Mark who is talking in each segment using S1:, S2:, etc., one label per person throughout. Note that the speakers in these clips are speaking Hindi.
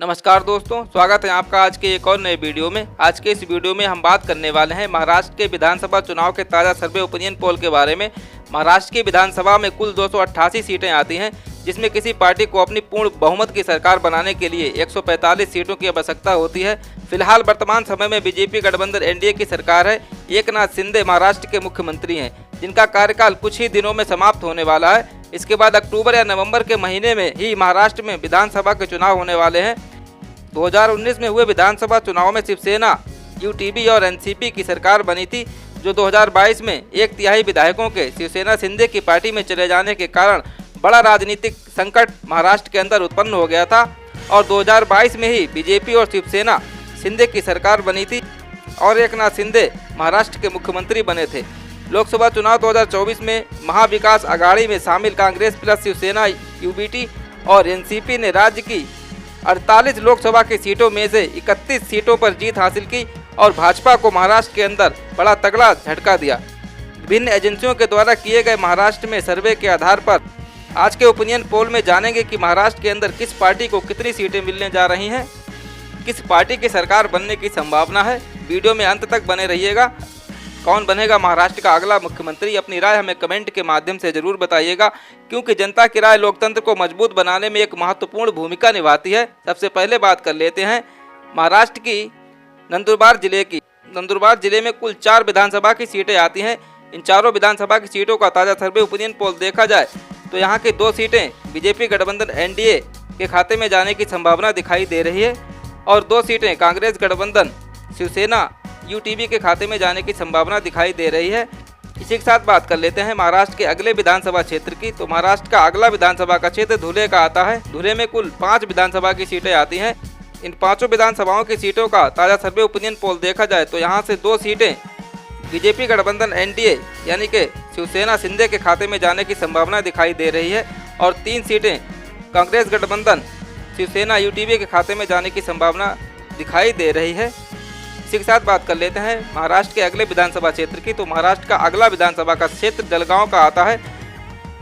S1: नमस्कार दोस्तों, स्वागत है आपका आज के एक और नए वीडियो में। आज के इस वीडियो में हम बात करने वाले हैं महाराष्ट्र के विधानसभा चुनाव के ताज़ा सर्वे ओपिनियन पोल के बारे में। महाराष्ट्र की विधानसभा में कुल 288 सीटें आती हैं, जिसमें किसी पार्टी को अपनी पूर्ण बहुमत की सरकार बनाने के लिए 145 सीटों की आवश्यकता होती है। फिलहाल वर्तमान समय में बीजेपी गठबंधन एनडीए की सरकार है। एकनाथ शिंदे महाराष्ट्र के मुख्यमंत्री हैं, जिनका कार्यकाल कुछ ही दिनों में समाप्त होने वाला है। इसके बाद अक्टूबर या नवंबर के महीने में ही महाराष्ट्र में विधानसभा के चुनाव होने वाले हैं। 2019 में हुए विधानसभा चुनाव में शिवसेना, यूटीबी और एनसीपी की सरकार बनी थी, जो 2022 में एक तिहाई विधायकों के शिवसेना शिंदे की पार्टी में चले जाने के कारण बड़ा राजनीतिक संकट महाराष्ट्र के अंदर उत्पन्न हो गया था और 2022 में ही बीजेपी और शिवसेना शिंदे की सरकार बनी थी और एकनाथ शिंदे महाराष्ट्र के मुख्यमंत्री बने थे। लोकसभा चुनाव 2024 में महाविकास आघाड़ी में शामिल कांग्रेस प्लस शिवसेना, यूबीटी और एनसीपी ने राज्य की 48 लोकसभा की सीटों में से 31 सीटों पर जीत हासिल की और भाजपा को महाराष्ट्र के अंदर बड़ा तगड़ा झटका दिया। विभिन्न एजेंसियों के द्वारा किए गए महाराष्ट्र में सर्वे के आधार पर आज के ओपिनियन पोल में जानेंगे कि महाराष्ट्र के अंदर किस पार्टी को कितनी सीटें मिलने जा रही हैं, किस पार्टी की सरकार बनने की संभावना है। वीडियो में अंत तक बने रहिएगा। कौन बनेगा महाराष्ट्र का अगला मुख्यमंत्री, अपनी राय हमें कमेंट के माध्यम से जरूर बताइएगा, क्योंकि जनता की राय लोकतंत्र को मजबूत बनाने में एक महत्वपूर्ण भूमिका निभाती है। सबसे पहले बात कर लेते हैं महाराष्ट्र की नंदुरबार जिले की। नंदुरबार जिले में कुल 4 विधानसभा की सीटें आती हैं। इन चारों विधानसभा की सीटों का ताज़ा सर्वे ओपिनियन पोल देखा जाए तो यहाँ की 2 सीटें बीजेपी गठबंधन एनडीए के खाते में जाने की संभावना दिखाई दे रही है और 2 सीटें कांग्रेस गठबंधन शिवसेना यूटीबी के खाते में जाने की संभावना दिखाई दे रही है। इसी के साथ बात कर लेते हैं महाराष्ट्र के अगले विधानसभा क्षेत्र की। तो महाराष्ट्र का अगला विधानसभा का क्षेत्र धुले का आता है। धुले में कुल 5 विधानसभा की सीटें आती हैं। इन 5 विधानसभाओं की सीटों का ताज़ा सर्वे ओपिनियन पोल देखा जाए तो यहाँ से 2 सीटें बीजेपी गठबंधन एनडीए यानी कि शिवसेना शिंदे के खाते में जाने की संभावना दिखाई दे रही है और 3 सीटें कांग्रेस गठबंधन शिवसेना यूटीबी के खाते में जाने की संभावना दिखाई दे रही है। इसी के साथ बात कर लेते हैं महाराष्ट्र के अगले विधानसभा क्षेत्र की। तो महाराष्ट्र का अगला विधानसभा का क्षेत्र जलगांव का आता है।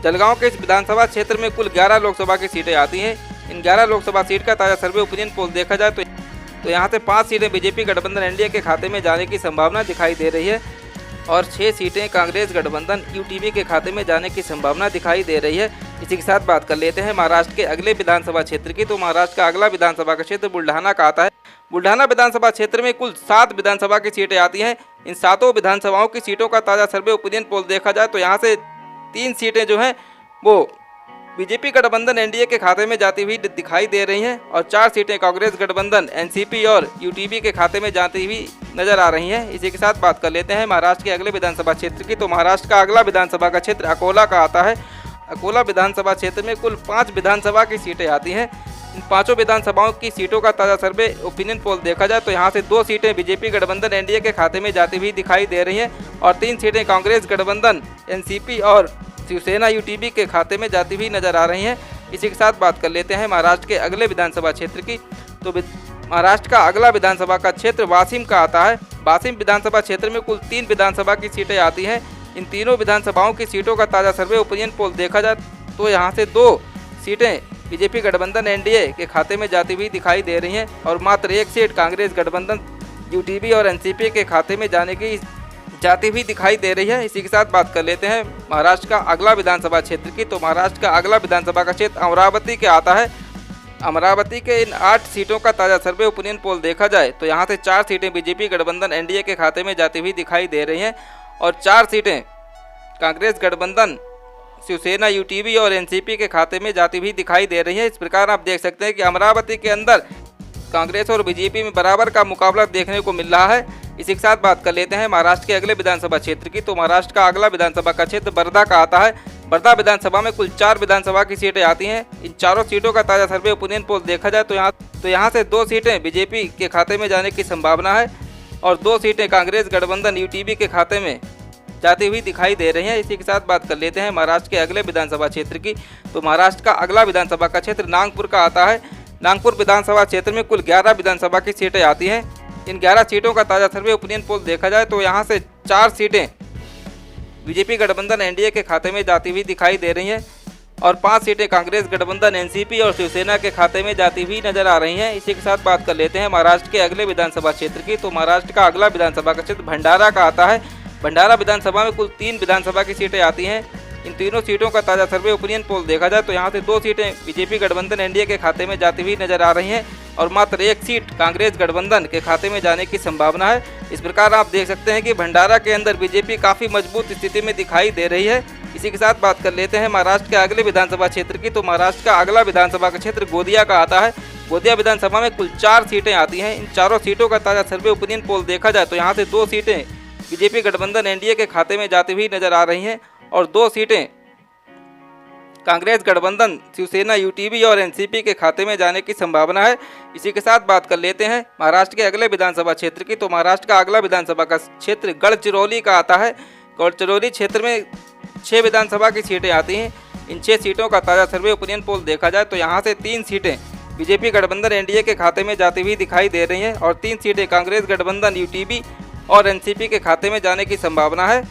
S1: जलगांव के इस विधानसभा क्षेत्र में कुल 11 लोकसभा की सीटें आती हैं। इन 11 लोकसभा सीट का ताज़ा सर्वे ओपिनियन पोल देखा जाए तो यहाँ से 5 सीटें बीजेपी गठबंधन एनडीए के खाते में जाने की संभावना दिखाई दे रही है और 6 सीटें कांग्रेस गठबंधन यूटीबी के खाते में जाने की संभावना दिखाई दे रही है। इसी के साथ बात कर लेते हैं महाराष्ट्र के अगले विधानसभा क्षेत्र की। तो महाराष्ट्र का अगला विधानसभा का क्षेत्र बुल्ढाना का आता है। बुल्ढाना विधानसभा क्षेत्र में कुल 7 विधानसभा की सीटें आती हैं। इन 7 विधानसभाओं की सीटों का ताज़ा सर्वे ओपिनियन पोल देखा जाए तो यहाँ से 3 सीटें जो हैं वो बीजेपी गठबंधन एनडीए के खाते में जाती हुई दिखाई दे रही हैं और 4 सीटें कांग्रेस गठबंधन एनसीपी और यूटीबी के खाते में जाती हुई नजर आ रही हैं। इसी के साथ बात कर लेते हैं महाराष्ट्र के अगले विधानसभा क्षेत्र की। तो महाराष्ट्र का अगला विधानसभा का क्षेत्र अकोला का आता है। अकोला विधानसभा क्षेत्र में कुल 5 विधानसभा की सीटें आती हैं। इन 5 विधानसभाओं की सीटों का ताज़ा सर्वे ओपिनियन पोल देखा जाए तो यहाँ से 2 सीटें बीजेपी गठबंधन एनडीए के खाते में जाती हुई दिखाई दे रही हैं और 3 सीटें कांग्रेस गठबंधन एनसीपी और शिवसेना यूटीबी के खाते में जाती हुई नजर आ रही हैं। इसी के साथ बात कर लेते हैं महाराष्ट्र के अगले विधानसभा क्षेत्र की। तो महाराष्ट्र का अगला विधानसभा का क्षेत्र वाशिम का आता है। वाशिम विधानसभा क्षेत्र में कुल 3 विधानसभा की सीटें आती हैं। इन तीनों विधानसभाओं की सीटों का ताज़ा सर्वे ओपिनियन पोल देखा जाए तो यहाँ से 2 सीटें बीजेपी गठबंधन एनडीए के खाते में जाती हुई दिखाई दे रही हैं और मात्र 1 सीट कांग्रेस गठबंधन यूटीबी और एनसीपी के खाते में जाती हुई दिखाई दे रही है। इसी के साथ बात कर लेते हैं महाराष्ट्र का अगला विधानसभा क्षेत्र की। तो महाराष्ट्र का अगला विधानसभा का क्षेत्र अमरावती के आता है। अमरावती के इन 8 सीटों का ताज़ा सर्वे ओपिनियन पोल देखा जाए तो यहाँ से 4 सीटें बीजेपी गठबंधन एनडीए के खाते में जाती हुई दिखाई दे रही हैं और 4 सीटें कांग्रेस गठबंधन शिवसेना यूटीबी और एनसीपी के खाते में जाती हुई दिखाई दे रही है। इस प्रकार आप देख सकते हैं कि अमरावती के अंदर कांग्रेस और बीजेपी में बराबर का मुकाबला देखने को मिल रहा है। इसी के साथ बात कर लेते हैं महाराष्ट्र के अगले विधानसभा क्षेत्र की। तो महाराष्ट्र का अगला विधानसभा का क्षेत्र वर्धा का आता है। वर्धा विधानसभा में कुल 4 विधानसभा की सीटें आती हैं। इन चारों सीटों का ताज़ा सर्वे ओपिनियन पोल देखा जाए तो यहाँ से 2 सीटें बीजेपी के खाते में जाने की संभावना है और 2 सीटें कांग्रेस गठबंधन यूटीबी के खाते में जाती हुई दिखाई दे रही हैं। इसी के साथ बात कर लेते हैं महाराष्ट्र के अगले विधानसभा क्षेत्र की। तो महाराष्ट्र का अगला विधानसभा का क्षेत्र नागपुर का आता है। नागपुर विधानसभा क्षेत्र में कुल 11 विधानसभा की सीटें आती हैं। इन 11 सीटों का ताज़ा सर्वे ओपिनियन पोल देखा जाए तो यहाँ से 4 सीटें बीजेपी गठबंधन एनडीए के खाते में जाती हुई दिखाई दे रही हैं और 5 सीटें कांग्रेस गठबंधन एनसीपी और शिवसेना के खाते में जाती हुई नजर आ रही हैं। इसी के साथ बात कर लेते हैं महाराष्ट्र के अगले विधानसभा क्षेत्र की। तो महाराष्ट्र का अगला विधानसभा का क्षेत्र भंडारा का आता है। भंडारा विधानसभा में कुल 3 विधानसभा की सीटें आती हैं। इन तीनों सीटों का ताज़ा सर्वे ओपिनियन पोल देखा जाए तो यहाँ से 2 सीटें बीजेपी गठबंधन एनडीए के खाते में जाती हुई नजर आ रही हैं और मात्र 1 सीट कांग्रेस गठबंधन के खाते में जाने की संभावना है। इस प्रकार आप देख सकते हैं कि भंडारा के अंदर बीजेपी काफ़ी मजबूत स्थिति में दिखाई दे रही है। इसी के साथ बात कर लेते हैं महाराष्ट्र के अगले विधानसभा क्षेत्र की। तो महाराष्ट्र का अगला विधानसभा का क्षेत्र गोंदिया का आता है। गोंदिया विधानसभा में कुल 4 सीटें आती हैं। इन चारों सीटों का ताज़ा सर्वे ओपिनियन पोल देखा जाए तो यहाँ से 2 सीटें बीजेपी गठबंधन एनडीए के खाते में जाती हुई नजर आ रही हैं और 2 सीटें कांग्रेस गठबंधन शिवसेना यूटीबी और एनसीपी के खाते में जाने की संभावना है। इसी के साथ बात कर लेते हैं महाराष्ट्र के अगले विधानसभा क्षेत्र की। तो महाराष्ट्र का अगला विधानसभा का क्षेत्र गढ़चिरौली का आता है। गढ़चिरौली क्षेत्र में 6 विधानसभा की सीटें आती हैं। इन 6 सीटों का ताज़ा सर्वे ओपिनियन पोल देखा जाए तो यहाँ से 3 सीटें बीजेपी गठबंधन एनडीए के खाते में जाती हुई दिखाई दे रही हैं और 3 सीटें कांग्रेस गठबंधन यूटीबी और एनसीपी के खाते में जाने की संभावना है।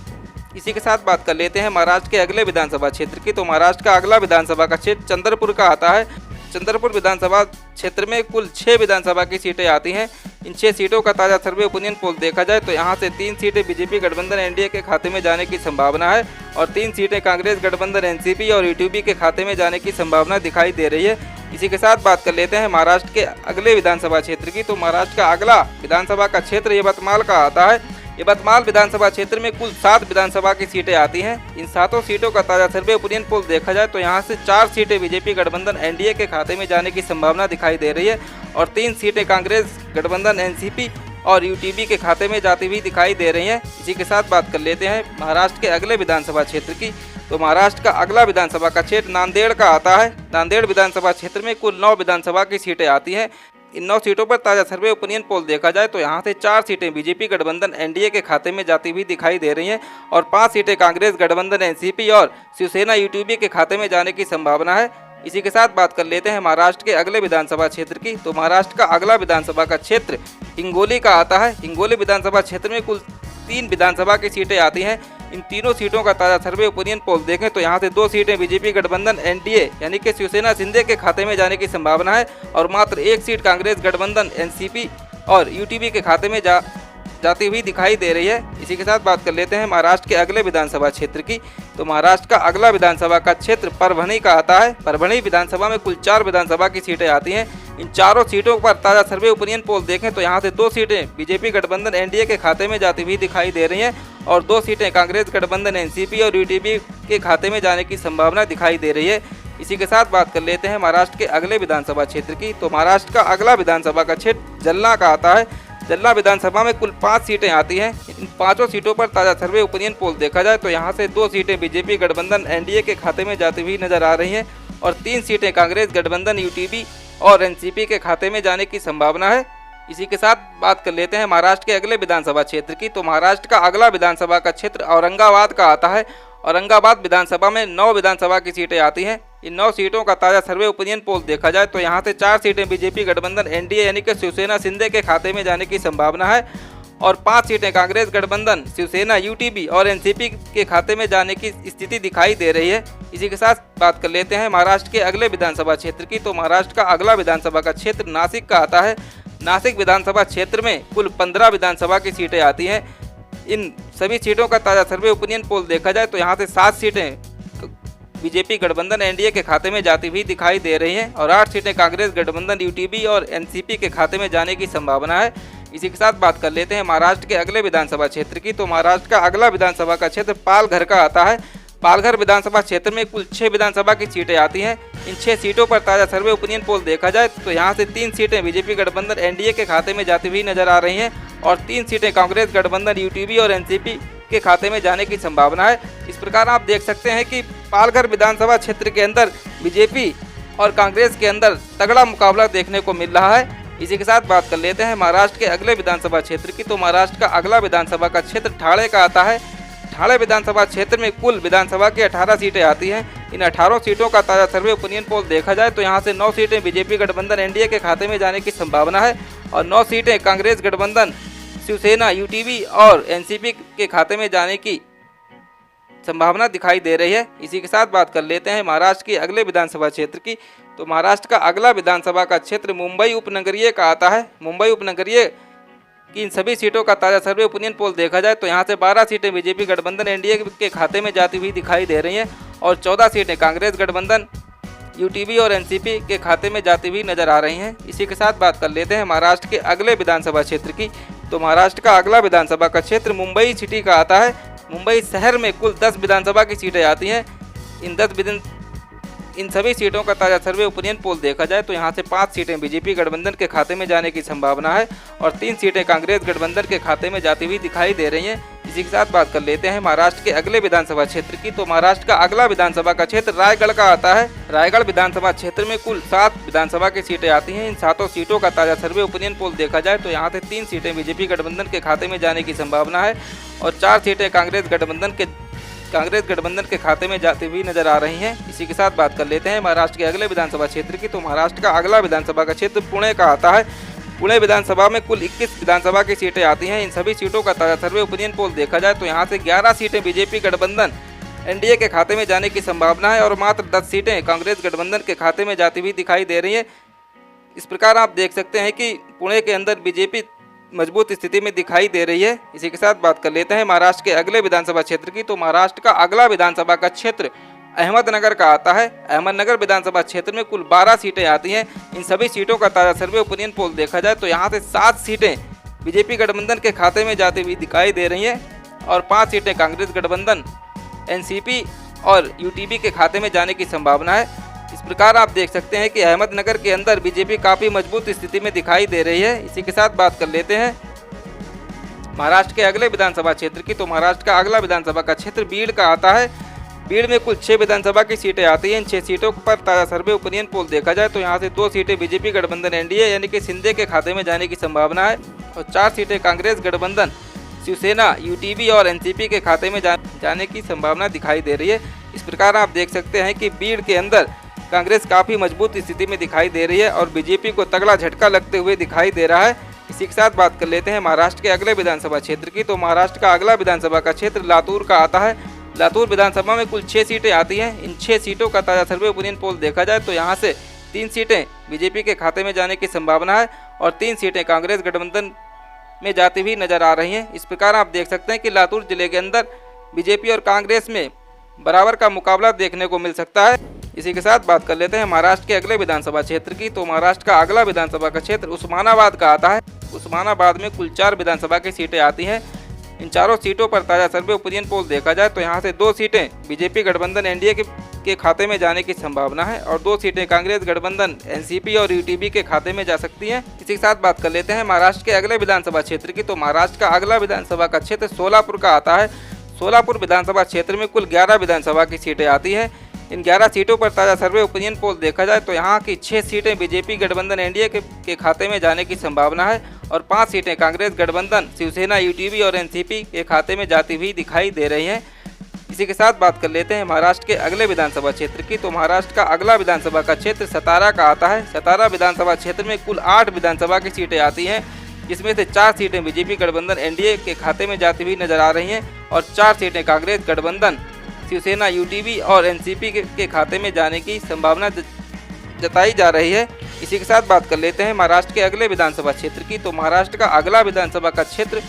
S1: इसी के साथ बात कर लेते हैं महाराष्ट्र के अगले विधानसभा क्षेत्र की। तो महाराष्ट्र का अगला विधानसभा का क्षेत्र चंद्रपुर का आता है। चंद्रपुर विधानसभा क्षेत्र में कुल 6 विधानसभा की सीटें आती हैं। इन 6 सीटों का ताज़ा सर्वे ओपिनियन पोल देखा जाए तो यहाँ से 3 सीटें बीजेपी गठबंधन एनडीए के खाते में जाने की संभावना है और 3 सीटें कांग्रेस गठबंधन एनसीपी और यूटीबी के खाते में जाने की संभावना दिखाई दे रही है। इसी के साथ बात कर लेते हैं महाराष्ट्र के अगले विधानसभा क्षेत्र की। तो महाराष्ट्र का अगला विधानसभा का क्षेत्र यवतमाल का आता है। यवतमाल विधानसभा क्षेत्र में कुल 7 विधानसभा की सीटें आती हैं। इन 7 सीटों का ताज़ा सर्वे ओपिनियन पोल देखा जाए तो यहाँ से 4 सीटें बीजेपी गठबंधन एनडीए के खाते में जाने की संभावना दिखाई दे रही है और 3 सीटें कांग्रेस गठबंधन एनसीपी और यूटीबी के खाते में जाती हुई दिखाई दे रही हैं। इसी के साथ बात कर लेते हैं महाराष्ट्र के अगले विधानसभा क्षेत्र की। तो महाराष्ट्र का अगला विधानसभा का क्षेत्र नांदेड़ का आता है। नांदेड़ विधानसभा क्षेत्र में कुल 9 विधानसभा की सीटें आती हैं। इन 9 सीटों पर ताज़ा सर्वे ओपिनियन पोल देखा जाए तो यहाँ से 4 सीटें बीजेपी गठबंधन एनडीए के खाते में जाती हुई दिखाई दे रही हैं और 5 सीटें कांग्रेस गठबंधन एनसीपी और शिवसेना यूटीबी के खाते में जाने की संभावना है। इसी के साथ बात कर लेते हैं महाराष्ट्र के अगले विधानसभा क्षेत्र की। तो महाराष्ट्र का अगला विधानसभा का क्षेत्र हिंगोली का आता है। हिंगोली विधानसभा क्षेत्र में कुल 3 विधानसभा की सीटें आती हैं। इन तीनों सीटों का ताज़ा सर्वे ओपिनियन पोल देखें तो यहाँ से 2 सीटें बीजेपी गठबंधन एनडीए यानी कि शिवसेना शिंदे के खाते में जाने की संभावना है और मात्र 1 सीट कांग्रेस गठबंधन एनसीपी और यूटीबी के खाते में जाती हुई दिखाई दे रही है। इसी के साथ बात कर लेते हैं महाराष्ट्र के अगले विधानसभा क्षेत्र की। तो महाराष्ट्र का अगला विधानसभा का क्षेत्र परभणी का आता है। परभणी विधानसभा में कुल 4 विधानसभा की सीटें आती हैं। इन चारों सीटों पर ताज़ा सर्वे ओपिनियन पोल देखें तो यहाँ से 2 सीटें बीजेपी गठबंधन एनडीए के खाते में जाती हुई दिखाई दे रही हैं और 2 सीटें कांग्रेस गठबंधन एनसीपी और यूटीबी के खाते में जाने की संभावना दिखाई दे रही है। इसी के साथ बात कर लेते हैं महाराष्ट्र के अगले विधानसभा क्षेत्र की। तो महाराष्ट्र का अगला विधानसभा का क्षेत्र जलना का आता है। जलना विधानसभा में कुल 5 सीटें आती हैं। इन 5 सीटों पर ताज़ा सर्वे ओपिनियन पोल देखा जाए तो यहाँ से 2 सीटें बीजेपी गठबंधन एनडीए के खाते में जाती हुई नजर आ रही हैं और 3 सीटें कांग्रेस गठबंधन यूटीबी और एनसीपी के खाते में जाने की संभावना है। इसी के साथ बात कर लेते हैं महाराष्ट्र के अगले विधानसभा क्षेत्र की। तो महाराष्ट्र का अगला विधानसभा का क्षेत्र औरंगाबाद का आता है। औरंगाबाद विधानसभा में 9 विधानसभा की सीटें आती हैं। इन 9 सीटों का ताज़ा सर्वे ओपिनियन पोल देखा जाए तो यहाँ से 4 सीटें बीजेपी गठबंधन एनडीए यानी कि शिवसेना शिंदे के खाते में जाने की संभावना है और 5 सीटें कांग्रेस गठबंधन शिवसेना यूटीबी और एनसीपी के खाते में जाने की स्थिति दिखाई दे रही है। इसी के साथ बात कर लेते हैं महाराष्ट्र के अगले विधानसभा क्षेत्र की। तो महाराष्ट्र का अगला विधानसभा का क्षेत्र नासिक का आता है। नासिक विधानसभा क्षेत्र में कुल 15 विधानसभा की सीटें आती हैं। इन सभी सीटों का ताज़ा सर्वे ओपिनियन पोल देखा जाए तो यहाँ से 7 सीटें बीजेपी गठबंधन एनडीए के खाते में जाती हुई दिखाई दे रही हैं और 8 सीटें कांग्रेस गठबंधन यूटीबी और एनसीपी के खाते में जाने की संभावना है। इसी के साथ बात कर लेते हैं महाराष्ट्र के अगले विधानसभा क्षेत्र की। तो महाराष्ट्र का अगला विधानसभा का क्षेत्र पालघर का आता है। पालघर विधानसभा क्षेत्र में कुल 6 विधानसभा की सीटें आती हैं। इन 6 सीटों पर ताज़ा सर्वे ओपिनियन पोल देखा जाए तो यहाँ से 3 सीटें बीजेपी गठबंधन एनडीए के खाते में जाती हुई नजर आ रही हैं और 3 सीटें कांग्रेस गठबंधन यूटीबी और एनसीपी के खाते में जाने की संभावना है। इस प्रकार आप देख सकते हैं कि पालघर विधानसभा क्षेत्र के अंदर बीजेपी और कांग्रेस के अंदर तगड़ा मुकाबला देखने को मिल रहा है। इसी के साथ बात कर लेते हैं महाराष्ट्र के अगले विधानसभा क्षेत्र की। तो महाराष्ट्र का अगला विधानसभा का क्षेत्र ठाणे का आता है। ठाणे विधानसभा क्षेत्र में कुल विधानसभा की 18 सीटें आती हैं। इन 18 सीटों का ताज़ा सर्वे ओपिनियन पोल देखा जाए तो यहाँ से 9 सीटें बीजेपी गठबंधन एनडीए के खाते में जाने की संभावना है और 9 सीटें कांग्रेस गठबंधन शिवसेना यूटीबी और एनसीपी के खाते में जाने की संभावना दिखाई दे रही है। इसी के साथ बात कर लेते हैं महाराष्ट्र के अगले विधानसभा क्षेत्र की। तो महाराष्ट्र का अगला विधानसभा का क्षेत्र मुंबई उपनगरीय का आता है। मुंबई उपनगरीय की इन सभी सीटों का ताज़ा सर्वे ओपिनियन पोल देखा जाए तो यहाँ से 12 सीटें बीजेपी गठबंधन एनडीए के खाते में जाती हुई दिखाई दे रही हैं और 14 सीटें कांग्रेस गठबंधन यूटीबी और एनसीपी के खाते में जाती हुई नजर आ रही हैं। इसी के साथ बात कर लेते हैं महाराष्ट्र के अगले विधानसभा क्षेत्र की। तो महाराष्ट्र का अगला विधानसभा का क्षेत्र मुंबई सिटी का आता है। मुंबई शहर में कुल 10 विधानसभा की सीटें आती हैं। इन सभी सीटों का ताज़ा सर्वे ओपिनियन पोल देखा जाए तो यहाँ से 5 सीटें बीजेपी गठबंधन के खाते में जाने की संभावना है और 3 सीटें कांग्रेस गठबंधन के खाते में जाती हुई दिखाई दे रही हैं। इसी के साथ बात कर लेते हैं महाराष्ट्र के अगले विधानसभा क्षेत्र की। तो महाराष्ट्र का अगला विधानसभा का क्षेत्र रायगढ़ का आता है। रायगढ़ विधानसभा क्षेत्र में कुल 7 विधानसभा की सीटें आती हैं। इन 7 सीटों का ताज़ा सर्वे ओपिनियन पोल देखा जाए तो यहाँ से 3 सीटें बीजेपी गठबंधन के खाते में जाने की संभावना है और 4 सीटें कांग्रेस गठबंधन के खाते में जाती हुई नजर आ रही हैं। इसी के साथ बात कर लेते हैं महाराष्ट्र के अगले विधानसभा क्षेत्र की। तो महाराष्ट्र का अगला विधानसभा का क्षेत्र पुणे का आता है। पुणे विधानसभा में कुल 21 विधानसभा की सीटें आती हैं। इन सभी सीटों का ताज़ा सर्वे ओपिनियन पोल देखा जाए तो यहाँ से 11 सीटें बीजेपी गठबंधन एनडीए के खाते में जाने की संभावना है और मात्र 10 सीटें कांग्रेस गठबंधन के खाते में जाती हुई दिखाई दे रही हैं। इस प्रकार आप देख सकते हैं कि पुणे के अंदर बीजेपी मजबूत स्थिति में दिखाई दे रही है। इसी के साथ बात कर लेते हैं महाराष्ट्र के अगले विधानसभा क्षेत्र की। तो महाराष्ट्र का अगला विधानसभा का क्षेत्र अहमदनगर का आता है। अहमदनगर विधानसभा क्षेत्र में कुल 12 सीटें आती हैं। इन सभी सीटों का ताज़ा सर्वे ओपिनियन पोल देखा जाए तो यहाँ से 7 सीटें बीजेपी गठबंधन के खाते में जाती हुई दिखाई दे रही हैं और 5 सीटें कांग्रेस गठबंधन एनसीपी और यूटीबी के खाते में जाने की संभावना है। इस प्रकार आप देख सकते हैं कि अहमदनगर के अंदर बीजेपी काफ़ी मजबूत स्थिति में दिखाई दे रही है। इसी के साथ बात कर लेते हैं महाराष्ट्र के अगले विधानसभा क्षेत्र की। तो महाराष्ट्र का अगला विधानसभा का क्षेत्र बीड़ का आता है। बीड़ में कुल 6 विधानसभा की सीटें आती हैं। इन 6 सीटों पर ताज़ा सर्वे ओपिनियन पोल देखा जाए तो यहाँ से 2 सीटें बीजेपी गठबंधन एनडीए यानी कि शिंदे के खाते में जाने की संभावना है और 4 सीटें कांग्रेस गठबंधन शिवसेना यूटीबी और एनसीपी के खाते में जाने की संभावना दिखाई दे रही है। इस प्रकार आप देख सकते हैं कि बीड़ के अंदर कांग्रेस काफ़ी मजबूत स्थिति में दिखाई दे रही है और बीजेपी को तगड़ा झटका लगते हुए दिखाई दे रहा है। इसी के साथ बात कर लेते हैं महाराष्ट्र के अगले विधानसभा क्षेत्र की। तो महाराष्ट्र का अगला विधानसभा का क्षेत्र लातूर का आता है। लातूर विधानसभा में कुल 6 सीटें आती हैं। इन 6 सीटों का ताज़ा सर्वे ओपिनियन पोल देखा जाए तो यहाँ से 3 सीटें बीजेपी के खाते में जाने की संभावना है और 3 सीटें कांग्रेस गठबंधन में जाती हुई नजर आ रही हैं। इस प्रकार आप देख सकते हैं कि लातूर जिले के अंदर बीजेपी और कांग्रेस में बराबर का मुकाबला देखने को मिल सकता है। इसी के साथ बात कर लेते हैं महाराष्ट्र के अगले विधानसभा क्षेत्र की। तो महाराष्ट्र का अगला विधानसभा का क्षेत्र उस्मानाबाद का आता है। उस्मानाबाद में कुल 4 विधानसभा की सीटें आती हैं। इन चारों सीटों पर ताज़ा सर्वे ओपिनियन पोल देखा जाए तो यहाँ से 2 सीटें बीजेपी गठबंधन एनडीए के खाते में जाने की संभावना है और 2 सीटें कांग्रेस गठबंधन एनसीपी और यूटीबी के खाते में जा सकती हैं। इसी के साथ बात कर लेते हैं महाराष्ट्र के अगले विधानसभा क्षेत्र की। तो महाराष्ट्र का अगला विधानसभा का क्षेत्र सोलापुर का आता है। सोलापुर विधानसभा क्षेत्र में कुल 11 विधानसभा की सीटें आती हैं। इन 11 सीटों पर ताज़ा सर्वे ओपिनियन पोल देखा जाए तो यहाँ की 6 सीटें बीजेपी गठबंधन एनडीए के खाते में जाने की संभावना है और 5 सीटें कांग्रेस गठबंधन शिवसेना यूटीबी और एनसीपी के खाते में जाती हुई दिखाई दे रही हैं। इसी के साथ बात कर लेते हैं महाराष्ट्र के अगले विधानसभा क्षेत्र की। तो महाराष्ट्र का अगला विधानसभा का क्षेत्र सतारा का आता है। सतारा विधानसभा क्षेत्र में कुल 8 विधानसभा की सीटें आती हैं, जिसमें से 4 सीटें बीजेपी गठबंधन एनडीए के खाते में जाती हुई नजर आ रही हैं और 4 सीटें कांग्रेस गठबंधन शिवसेना यूटीबी और एनसीपी के खाते में जाने की संभावना जताई जा रही है। इसी के साथ बात कर लेते हैं महाराष्ट्र के अगले विधानसभा क्षेत्र की। तो महाराष्ट्र का अगला विधानसभा का क्षेत्र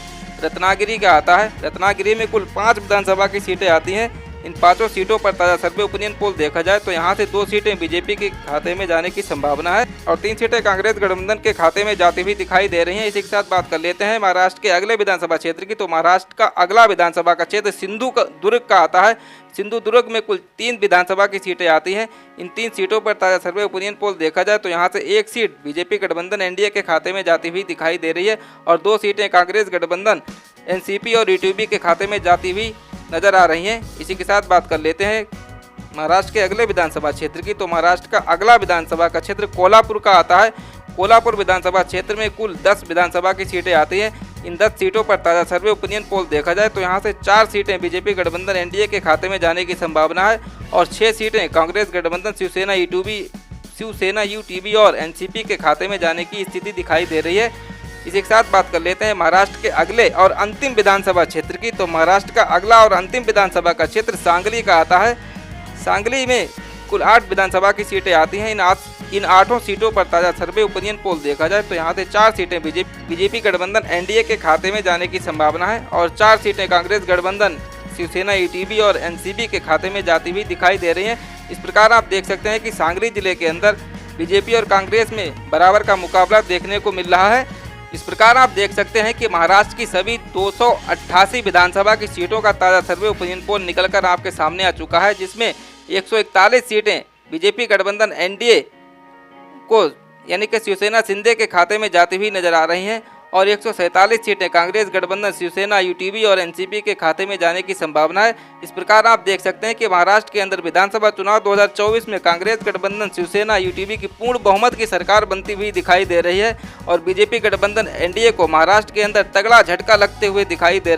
S1: रत्नागिरी का आता है। रत्नागिरी में कुल 5 विधानसभा की सीटें आती हैं। इन 5 सीटों पर ताज़ा सर्वे ओपिनियन पोल देखा जाए तो यहाँ से 2 सीटें बीजेपी के खाते में जाने की संभावना है और 3 सीटें कांग्रेस गठबंधन के खाते में जाती हुई दिखाई दे रही हैं। इसी के साथ बात कर लेते हैं महाराष्ट्र के अगले विधानसभा क्षेत्र की। तो महाराष्ट्र का अगला विधानसभा का क्षेत्र सिंधुदुर्ग का आता है। सिंधुदुर्ग में कुल 3 विधानसभा की सीटें आती हैं। इन 3 सीटों पर ताज़ा सर्वे ओपिनियन पोल देखा जाए तो यहाँ से 1 सीट बीजेपी गठबंधन एनडीए के खाते में जाती हुई दिखाई दे रही है और 2 सीटें कांग्रेस गठबंधन एनसीपी और यूटीबी के खाते में जाती हुई नजर आ रही हैं। इसी के साथ बात कर लेते हैं महाराष्ट्र के अगले विधानसभा क्षेत्र की। तो महाराष्ट्र का अगला विधानसभा का क्षेत्र कोल्हापुर का आता है। कोल्हापुर विधानसभा क्षेत्र में कुल 10 विधानसभा की सीटें आती हैं। इन 10 सीटों पर ताज़ा सर्वे ओपिनियन पोल देखा जाए तो यहाँ से 4 सीटें बीजेपी गठबंधन एनडीए के खाते में जाने की संभावना है और 6 सीटें कांग्रेस गठबंधन शिवसेना यूटीबी और एनसीपी के खाते में जाने की स्थिति दिखाई दे रही है। इसी के साथ बात कर लेते हैं महाराष्ट्र के अगले और अंतिम विधानसभा क्षेत्र की। तो महाराष्ट्र का अगला और अंतिम विधानसभा का क्षेत्र सांगली का आता है। सांगली में कुल 8 विधानसभा की सीटें आती हैं। इन 8 सीटों पर ताज़ा सर्वे ओपिनियन पोल देखा जाए तो यहाँ से 4 सीटें बीजेपी गठबंधन एनडीए के खाते में जाने की संभावना है और 4 सीटें कांग्रेस गठबंधन शिवसेना यूटीवी और एनसीपी के खाते में जाती हुई दिखाई दे रही हैं। इस प्रकार आप देख सकते हैं कि सांगली जिले के अंदर बीजेपी और कांग्रेस में बराबर का मुकाबला देखने को मिल रहा है। इस प्रकार आप देख सकते हैं कि महाराष्ट्र की सभी 288 विधानसभा की सीटों का ताज़ा सर्वे ओपिनियन पोल निकलकर आपके सामने आ चुका है, जिसमें 141 सीटें बीजेपी गठबंधन एनडीए को यानी कि शिवसेना शिंदे के खाते में जाती हुई नजर आ रही हैं और 147 सीटें कांग्रेस गठबंधन शिवसेना यूटीवी और एनसीपी के खाते में जाने की संभावना है। इस प्रकार आप देख सकते हैं कि महाराष्ट्र के अंदर विधानसभा चुनाव 2024 में कांग्रेस गठबंधन शिवसेना यूटीवी की पूर्ण बहुमत की सरकार बनती हुई दिखाई दे रही है और बीजेपी गठबंधन एनडीए को महाराष्ट्र के अंदर तगड़ा झटका लगते हुए दिखाई दे रहा है।